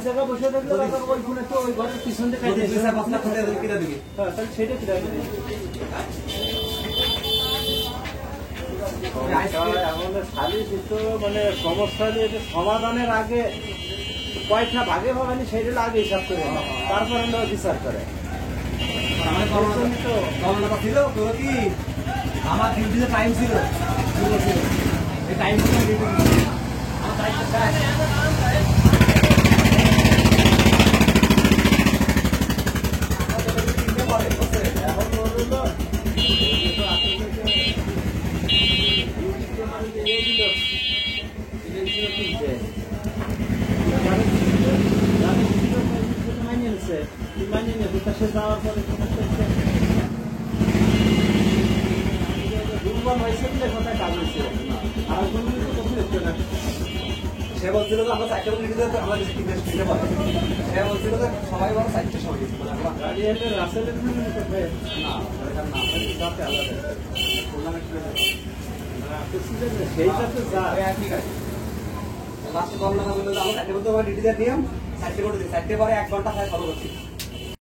জায়গা বসে থাকলে ওই ফোনে তো ওই ঘরের পিছন দিয়ে কাটে 2-5 লাখ টাকা কিনা দিবি। হ্যাঁ তাহলে সেটা কিনা দিবি। আমাদের সালিশ তো মানে সমস্যা নিয়ে সমাধানের আগে কয়টা ভাগে ভাগানি সেটা আগে হিসাব করে তারপর আমরা বিচার করে। ছিল তোর কি আমার ডিউটিতে টাইম ছিল এই টাইম যাওয়ার পরে দুর্বল হয়েছে বলে কোথায় কাজ হয়েছে আর কোনো কিছু হচ্ছে না। সে বলছিল যে আমরা 4টা বলে দিতে আমরা দিতে পারি। সে বলছিল যে সবাই বড় 4টা সময় দিতে পারে। গাড়ি এলে রাসেলের জন্য কোথায় না এখানে না যাতে আলাদা সেইটা তো যা ঠিক আছে লাস্ট কল না বললে আমরা 4টা বলতে ডিউটি দিয়ে নিয়ম 4টা করে দিই 4টা পরে 1 ঘন্টা খাই ফলো করছি।